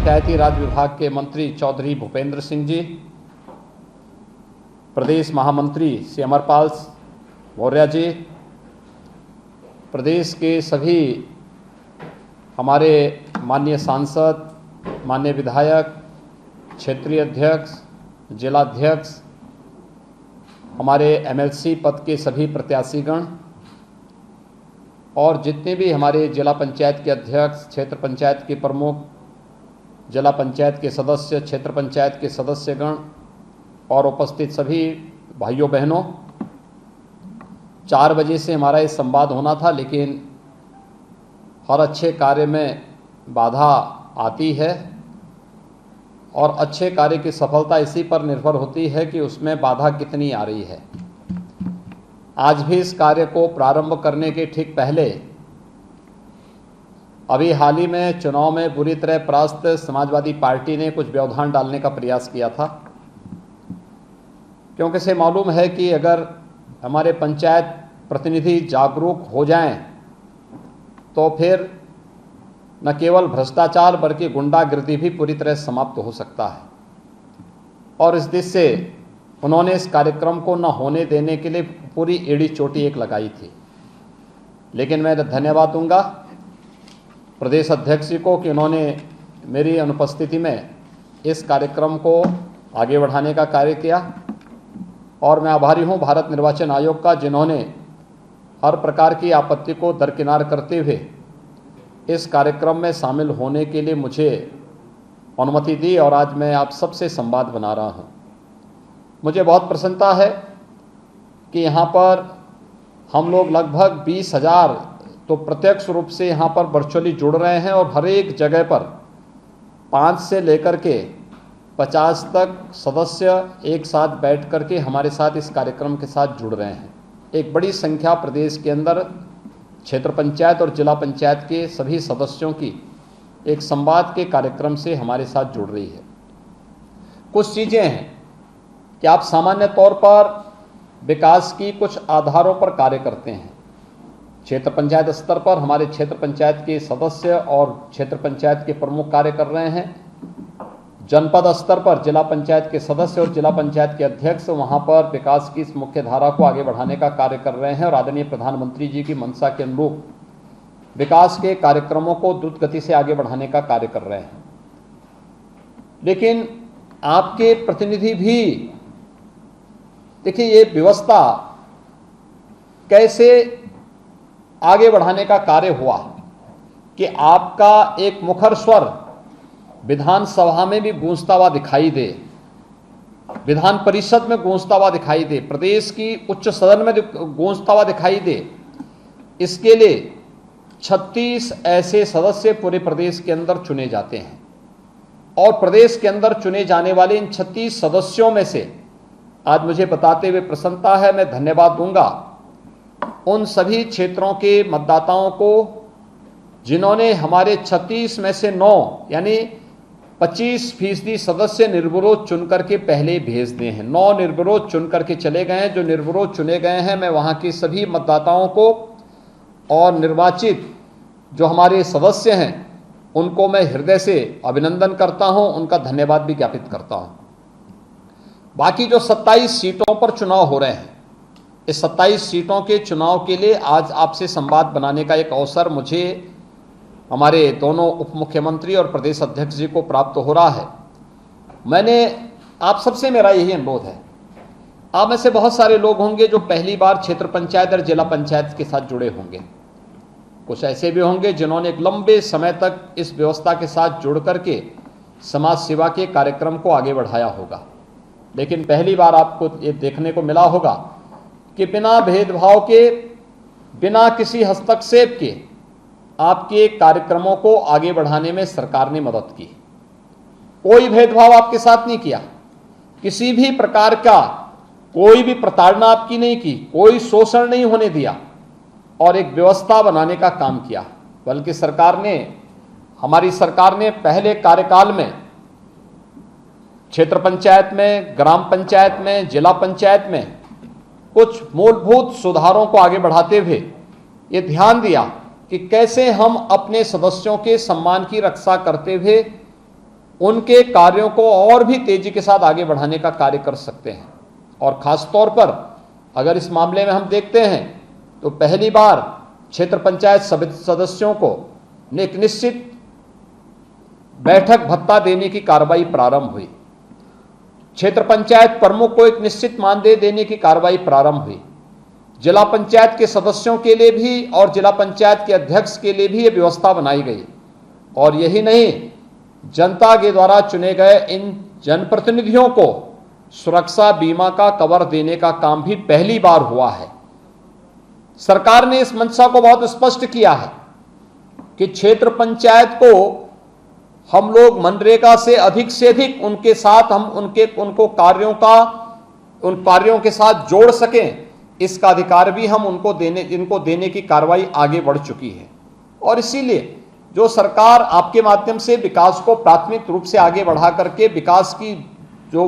पंचायती राज विभाग के मंत्री चौधरी भूपेंद्र सिंह जी, प्रदेश महामंत्री श्री अमरपाल मौर्य जी, प्रदेश के सभी हमारे माननीय सांसद, माननीय विधायक, क्षेत्रीय अध्यक्ष, जिलाध्यक्ष, हमारे एमएलसी पद के सभी प्रत्याशीगण और जितने भी हमारे जिला पंचायत के अध्यक्ष, क्षेत्र पंचायत के प्रमुख, जिला पंचायत के सदस्य, क्षेत्र पंचायत के सदस्यगण और उपस्थित सभी भाइयों बहनों, 4 बजे से हमारा ये संवाद होना था, लेकिन हर अच्छे कार्य में बाधा आती है और अच्छे कार्य की सफलता इसी पर निर्भर होती है कि उसमें बाधा कितनी आ रही है। आज भी इस कार्य को प्रारंभ करने के ठीक पहले अभी हाल ही में चुनाव में बुरी तरह परास्त समाजवादी पार्टी ने कुछ व्यवधान डालने का प्रयास किया था, क्योंकि इसे मालूम है कि अगर हमारे पंचायत प्रतिनिधि जागरूक हो जाएं तो फिर न केवल भ्रष्टाचार बल्कि गुंडागिर्दी भी पूरी तरह समाप्त हो सकता है। और इस दिशा से उन्होंने इस कार्यक्रम को न होने देने के लिए पूरी एड़ी चोटी एक लगाई थी। लेकिन मैं धन्यवाद दूंगा प्रदेश अध्यक्ष जी को कि उन्होंने मेरी अनुपस्थिति में इस कार्यक्रम को आगे बढ़ाने का कार्य किया, और मैं आभारी हूं भारत निर्वाचन आयोग का, जिन्होंने हर प्रकार की आपत्ति को दरकिनार करते हुए इस कार्यक्रम में शामिल होने के लिए मुझे अनुमति दी और आज मैं आप सबसे संवाद बना रहा हूं। मुझे बहुत प्रसन्नता है कि यहाँ पर हम लोग लगभग 20,000 तो प्रत्यक्ष रूप से यहाँ पर वर्चुअली जुड़ रहे हैं और हर एक जगह पर 5 से लेकर के 50 तक सदस्य एक साथ बैठ कर के हमारे साथ इस कार्यक्रम के साथ जुड़ रहे हैं। एक बड़ी संख्या प्रदेश के अंदर क्षेत्र पंचायत और जिला पंचायत के सभी सदस्यों की एक संवाद के कार्यक्रम से हमारे साथ जुड़ रही है। कुछ चीज़ें हैं कि आप सामान्य तौर पर विकास की कुछ आधारों पर कार्य करते हैं। क्षेत्र पंचायत स्तर पर हमारे क्षेत्र पंचायत के सदस्य और क्षेत्र पंचायत के प्रमुख कार्य कर रहे हैं। जनपद स्तर पर जिला पंचायत के सदस्य और जिला पंचायत के अध्यक्ष वहां पर विकास की इस मुख्य धारा को आगे बढ़ाने का कार्य कर रहे हैं और आदरणीय प्रधानमंत्री जी की मंशा के अनुरूप विकास के कार्यक्रमों को द्रुत गति से आगे बढ़ाने का कार्य कर रहे हैं। लेकिन आपके प्रतिनिधि भी देखिए, ये व्यवस्था कैसे आगे बढ़ाने का कार्य हुआ कि आपका एक मुखर स्वर विधानसभा में भी गूंजता हुआ दिखाई दे, विधान परिषद में गूंजता हुआ दिखाई दे, प्रदेश की उच्च सदन में गूंजता हुआ दिखाई दे। इसके लिए 36 ऐसे सदस्य पूरे प्रदेश के अंदर चुने जाते हैं और प्रदेश के अंदर चुने जाने वाले इन 36 सदस्यों में से आज मुझे बताते हुए प्रसन्नता है, मैं धन्यवाद दूंगा उन सभी क्षेत्रों के मतदाताओं को जिन्होंने हमारे 36 में से 9 यानी 25% सदस्य निर्विरोध चुन करके पहले भेज दिए हैं। 9 निर्विरोध चुन करके चले गए हैं। जो निर्विरोध चुने गए हैं, मैं वहाँ के सभी मतदाताओं को और निर्वाचित जो हमारे सदस्य हैं उनको मैं हृदय से अभिनंदन करता हूँ, उनका धन्यवाद भी ज्ञापित करता हूँ। बाकी जो 27 सीटों पर चुनाव हो रहे हैं, इस 27 सीटों के चुनाव के लिए आज आपसे संवाद बनाने का एक अवसर मुझे हमारे दोनों उप मुख्यमंत्री और प्रदेश अध्यक्ष जी को प्राप्त हो रहा है। मैंने आप सबसे मेरा यही अनुरोध है, आप में से बहुत सारे लोग होंगे जो पहली बार क्षेत्र पंचायत और जिला पंचायत के साथ जुड़े होंगे। कुछ ऐसे भी होंगे जिन्होंने एक लंबे समय तक इस व्यवस्था के साथ जुड़ करके समाज सेवा के कार्यक्रम को आगे बढ़ाया होगा। लेकिन पहली बार आपको ये देखने को मिला होगा कि बिना भेदभाव के, बिना किसी हस्तक्षेप के आपके कार्यक्रमों को आगे बढ़ाने में सरकार ने मदद की। कोई भेदभाव आपके साथ नहीं किया, किसी भी प्रकार का कोई भी प्रताड़ना आपकी नहीं की, कोई शोषण नहीं होने दिया और एक व्यवस्था बनाने का काम किया। बल्कि हमारी सरकार ने पहले कार्यकाल में क्षेत्र पंचायत में, ग्राम पंचायत में, जिला पंचायत में कुछ मूलभूत सुधारों को आगे बढ़ाते हुए ये ध्यान दिया कि कैसे हम अपने सदस्यों के सम्मान की रक्षा करते हुए उनके कार्यों को और भी तेजी के साथ आगे बढ़ाने का कार्य कर सकते हैं। और खास तौर पर अगर इस मामले में हम देखते हैं तो पहली बार क्षेत्र पंचायत सदस्यों को एक निश्चित बैठक भत्ता देने की कार्रवाई प्रारंभ हुई। क्षेत्र पंचायत प्रमुख को एक निश्चित मानदेय देने की कार्रवाई प्रारंभ हुई। जिला पंचायत के सदस्यों के लिए भी और जिला पंचायत के अध्यक्ष के लिए भी यह व्यवस्था बनाई गई। और यही नहीं, जनता के द्वारा चुने गए इन जनप्रतिनिधियों को सुरक्षा बीमा का कवर देने का काम भी पहली बार हुआ है। सरकार ने इस मंशा को बहुत स्पष्ट किया है कि क्षेत्र पंचायत को हम लोग मनरेगा से अधिक उनके साथ हम उनको उन कार्यों के साथ जोड़ सकें, इसका अधिकार भी हम इनको देने की कार्रवाई आगे बढ़ चुकी है। और इसीलिए जो सरकार आपके माध्यम से विकास को प्राथमिक रूप से आगे बढ़ा करके विकास की जो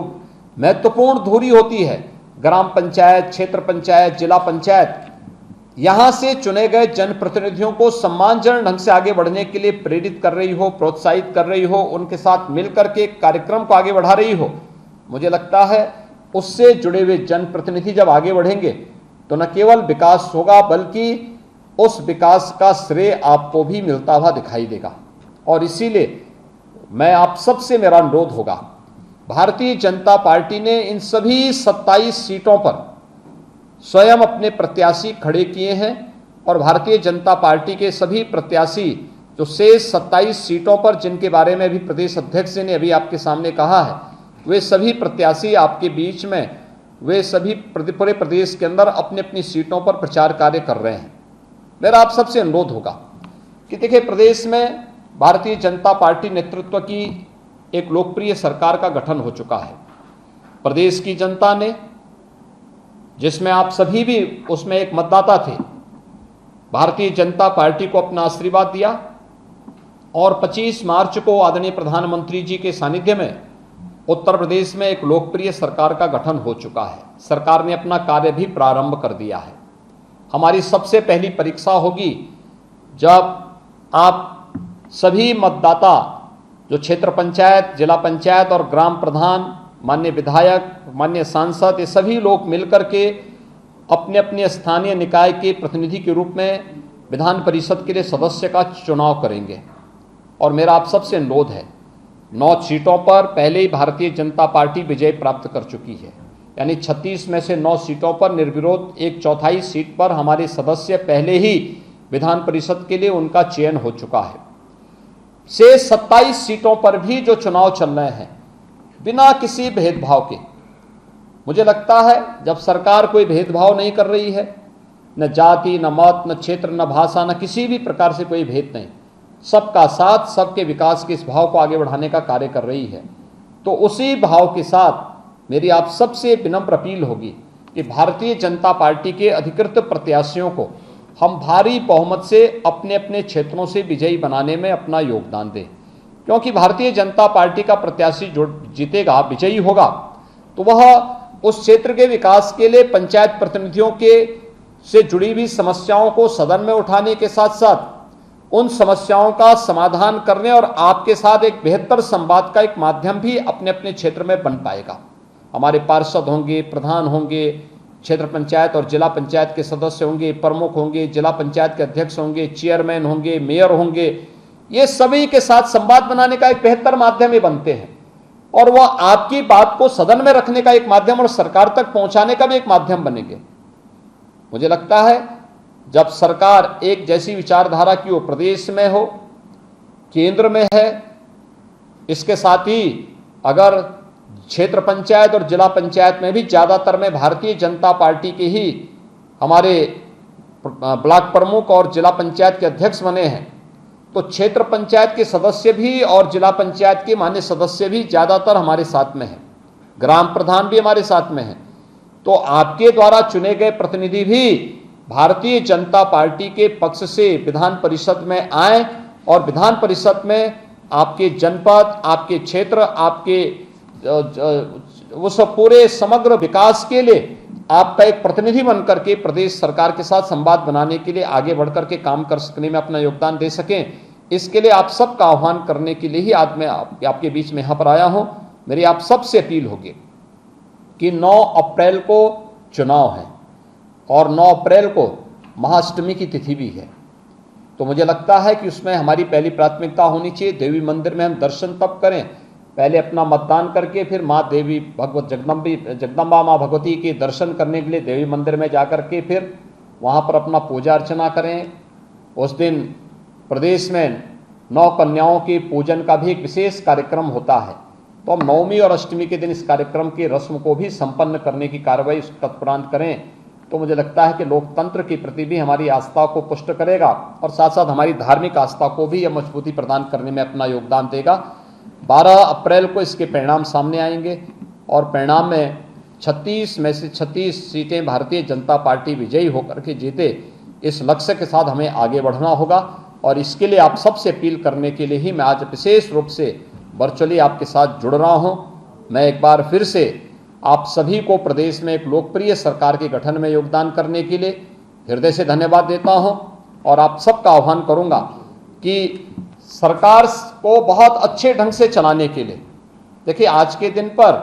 महत्वपूर्ण धुरी होती है, ग्राम पंचायत, क्षेत्र पंचायत, जिला पंचायत, यहां से चुने गए जनप्रतिनिधियों को सम्मानजनक ढंग से आगे बढ़ने के लिए प्रेरित कर रही हो, प्रोत्साहित कर रही हो, उनके साथ मिलकर के कार्यक्रम को आगे बढ़ा रही हो, मुझे लगता है उससे जुड़े हुए जनप्रतिनिधि जब आगे बढ़ेंगे तो न केवल विकास होगा बल्कि उस विकास का श्रेय आपको भी मिलता हुआ दिखाई देगा। और इसीलिए मैं आप सबसे मेरा अनुरोध होगा, भारतीय जनता पार्टी ने इन सभी 27 सीटों पर स्वयं अपने प्रत्याशी खड़े किए हैं और भारतीय जनता पार्टी के सभी प्रत्याशी जो शेष 27 सीटों पर जिनके बारे में अभी प्रदेश अध्यक्ष ने अभी आपके सामने कहा है, वे सभी प्रत्याशी आपके बीच में, वे सभी पूरे प्रदेश के अंदर अपनी अपनी सीटों पर प्रचार कार्य कर रहे हैं। मेरा आप सबसे अनुरोध होगा कि देखिए, प्रदेश में भारतीय जनता पार्टी नेतृत्व की एक लोकप्रिय सरकार का गठन हो चुका है। प्रदेश की जनता ने, जिसमें आप सभी भी उसमें एक मतदाता थे, भारतीय जनता पार्टी को अपना आशीर्वाद दिया और 25 मार्च को आदरणीय प्रधानमंत्री जी के सानिध्य में उत्तर प्रदेश में एक लोकप्रिय सरकार का गठन हो चुका है। सरकार ने अपना कार्य भी प्रारंभ कर दिया है। हमारी सबसे पहली परीक्षा होगी जब आप सभी मतदाता, जो क्षेत्र पंचायत, जिला पंचायत और ग्राम प्रधान, माननीय विधायक, माननीय सांसद, ये सभी लोग मिलकर के अपने अपने स्थानीय निकाय के प्रतिनिधि के रूप में विधान परिषद के लिए सदस्य का चुनाव करेंगे। और मेरा आप सबसे अनुरोध है, 9 सीटों पर पहले ही भारतीय जनता पार्टी विजय प्राप्त कर चुकी है, यानी 36 में से 9 सीटों पर निर्विरोध 1/4 सीट पर हमारे सदस्य पहले ही विधान परिषद के लिए उनका चयन हो चुका है। से 27 सीटों पर भी जो चुनाव चल रहे हैं बिना किसी भेदभाव के, मुझे लगता है जब सरकार कोई भेदभाव नहीं कर रही है, न जाति, न मत, न क्षेत्र, न भाषा, न किसी भी प्रकार से कोई भेद नहीं, सबका साथ, सबके विकास के इस भाव को आगे बढ़ाने का कार्य कर रही है, तो उसी भाव के साथ मेरी आप सबसे विनम्र अपील होगी कि भारतीय जनता पार्टी के अधिकृत प्रत्याशियों को हम भारी बहुमत से अपने अपने क्षेत्रों से विजयी बनाने में अपना योगदान दें। क्योंकि भारतीय जनता पार्टी का प्रत्याशी जो जीतेगा, विजयी होगा, तो वह उस क्षेत्र के विकास के लिए पंचायत प्रतिनिधियों के से जुड़ी हुई समस्याओं को सदन में उठाने के साथ साथ उन समस्याओं का समाधान करने और आपके साथ एक बेहतर संवाद का एक माध्यम भी अपने अपने क्षेत्र में बन पाएगा। हमारे पार्षद होंगे, प्रधान होंगे, क्षेत्र पंचायत और जिला पंचायत के सदस्य होंगे, प्रमुख होंगे, जिला पंचायत के अध्यक्ष होंगे, चेयरमैन होंगे, मेयर होंगे, ये सभी के साथ संवाद बनाने का एक बेहतर माध्यम ही बनते हैं और वह आपकी बात को सदन में रखने का एक माध्यम और सरकार तक पहुंचाने का भी एक माध्यम बनेंगे। मुझे लगता है जब सरकार एक जैसी विचारधारा की हो, प्रदेश में हो, केंद्र में है, इसके साथ ही अगर क्षेत्र पंचायत और जिला पंचायत में भी ज़्यादातर में भारतीय जनता पार्टी के ही हमारे ब्लॉक प्रमुख और जिला पंचायत के अध्यक्ष बने हैं, तो क्षेत्र पंचायत के सदस्य भी और जिला पंचायत के मान्य सदस्य भी ज़्यादातर हमारे साथ में हैं, ग्राम प्रधान भी हमारे साथ में हैं। तो आपके द्वारा चुने गए प्रतिनिधि भी भारतीय जनता पार्टी के पक्ष से विधान परिषद में आए और विधान परिषद में आपके जनपद, आपके क्षेत्र, आपके उस पूरे समग्र विकास के लिए आपका एक प्रतिनिधि बनकर के प्रदेश सरकार के साथ संवाद बनाने के लिए आगे बढ़कर के काम कर सकने में अपना योगदान दे सकें। इसके लिए आप सबका आह्वान करने के लिए ही आज मैं आपके बीच में यहाँ पर आया हूँ। मेरी आप सबसे अपील होगी कि 9 अप्रैल को चुनाव है और 9 अप्रैल को महाअष्टमी की तिथि भी है। तो मुझे लगता है कि उसमें हमारी पहली प्राथमिकता होनी चाहिए, देवी मंदिर में हम दर्शन तब करें, पहले अपना मतदान करके फिर माँ देवी भगवत जगदम्बा माँ भगवती के दर्शन करने के लिए देवी मंदिर में जाकर के फिर वहाँ पर अपना पूजा अर्चना करें। उस दिन प्रदेश में 9 कन्याओं के पूजन का भी एक विशेष कार्यक्रम होता है। तो हम नवमी और अष्टमी के दिन इस कार्यक्रम की रस्म को भी संपन्न करने की कार्रवाई तत्परांत करें। तो मुझे लगता है कि लोकतंत्र के प्रति भी हमारी आस्था को पुष्ट करेगा और साथ साथ हमारी धार्मिक आस्था को भी यह मजबूती प्रदान करने में अपना योगदान देगा। 12 अप्रैल को इसके परिणाम सामने आएंगे और परिणाम में 36 में से 36 सीटें भारतीय जनता पार्टी विजयी होकर के जीते। इस लक्ष्य के साथ हमें आगे बढ़ना होगा और इसके लिए आप सबसे अपील करने के लिए ही मैं आज विशेष रूप से वर्चुअली आपके साथ जुड़ रहा हूं। मैं एक बार फिर से आप सभी को प्रदेश में एक लोकप्रिय सरकार के गठन में योगदान करने के लिए हृदय से धन्यवाद देता हूं और आप सबका आह्वान करूंगा कि सरकार को बहुत अच्छे ढंग से चलाने के लिए, देखिए आज के दिन पर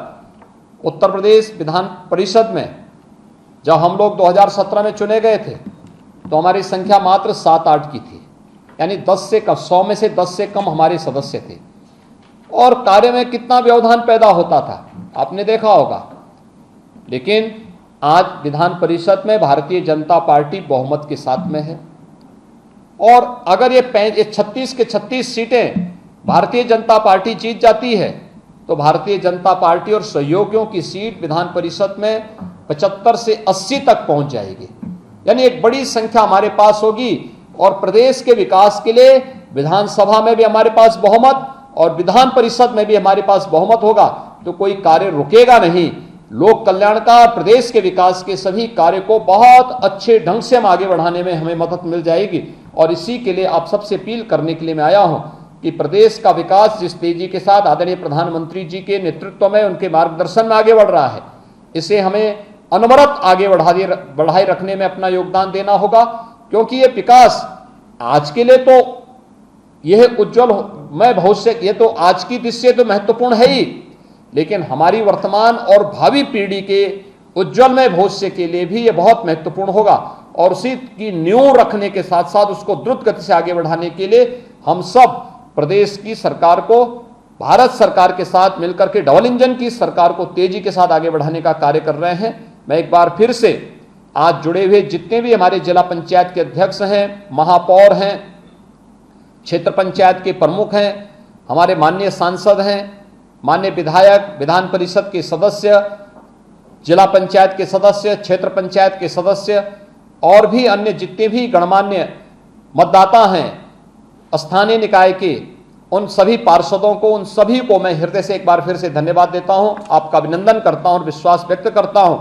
उत्तर प्रदेश विधान परिषद में जब हम लोग 2017 में चुने गए थे तो हमारी संख्या मात्र 7-8 की थी, यानी 10 से कम, 100 में से 10 से कम हमारे सदस्य थे और कार्य में कितना व्यवधान पैदा होता था आपने देखा होगा। लेकिन आज विधान परिषद में भारतीय जनता पार्टी बहुमत के साथ में है और अगर ये 36 के 36 सीटें भारतीय जनता पार्टी जीत जाती है तो भारतीय जनता पार्टी और सहयोगियों की सीट विधान परिषद में 75 से 80 तक पहुंच जाएगी, यानी एक बड़ी संख्या हमारे पास होगी और प्रदेश के विकास के लिए विधानसभा में भी हमारे पास बहुमत और विधान परिषद में भी हमारे पास बहुमत होगा तो कोई कार्य रुकेगा नहीं। लोक कल्याण का, प्रदेश के विकास के सभी कार्य को बहुत अच्छे ढंग से हम आगे बढ़ाने में हमें मदद मिल जाएगी और इसी के लिए आप सबसे अपील करने के लिए मैं आया हूं कि प्रदेश का विकास जिस तेजी के साथ आदरणीय प्रधानमंत्री जी के नेतृत्व में, उनके मार्गदर्शन में आगे बढ़ रहा है, इसे हमें अनवरत आगे बढ़ाए रखने में अपना योगदान देना होगा। क्योंकि ये विकास आज के लिए तो यह उज्जवलमय भविष्य, ये तो आज की दृष्टि से तो महत्वपूर्ण है ही, लेकिन हमारी वर्तमान और भावी पीढ़ी के उज्जवलमय भविष्य के लिए भी ये बहुत महत्वपूर्ण होगा और उसी की नींव रखने के साथ साथ उसको द्रुत गति से आगे बढ़ाने के लिए हम सब प्रदेश की सरकार को भारत सरकार के साथ मिलकर के डबल इंजन की सरकार को तेजी के साथ आगे बढ़ाने का कार्य कर रहे हैं। मैं एक बार फिर से आज जुड़े हुए जितने भी हमारे जिला पंचायत के अध्यक्ष हैं, महापौर हैं, क्षेत्र पंचायत के प्रमुख हैं, हमारे माननीय सांसद हैं, माननीय विधायक, विधान परिषद के सदस्य, जिला पंचायत के सदस्य, क्षेत्र पंचायत के सदस्य और भी अन्य जितने भी गणमान्य मतदाता हैं स्थानीय निकाय के, उन सभी पार्षदों को, उन सभी को मैं हृदय से एक बार फिर से धन्यवाद देता हूं, आपका अभिनंदन करता हूं और विश्वास व्यक्त करता हूं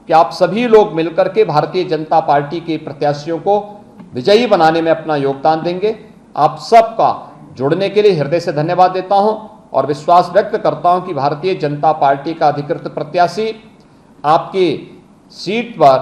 कि आप सभी लोग मिलकर के भारतीय जनता पार्टी के प्रत्याशियों को विजयी बनाने में अपना योगदान देंगे। आप सबका जुड़ने के लिए हृदय से धन्यवाद देता हूं और विश्वास व्यक्त करता हूं कि भारतीय जनता पार्टी का अधिकृत प्रत्याशी आपकी सीट पर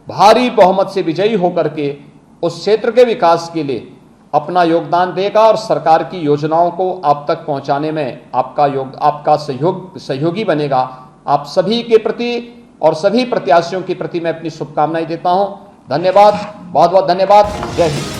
भारी बहुमत से विजयी होकर के उस क्षेत्र के विकास के लिए अपना योगदान देगा और सरकार की योजनाओं को आप तक पहुंचाने में आपका सहयोगी बनेगा। आप सभी के प्रति और सभी प्रत्याशियों के प्रति मैं अपनी शुभकामनाएं देता हूं। धन्यवाद, बहुत बहुत धन्यवाद। जय हिंद।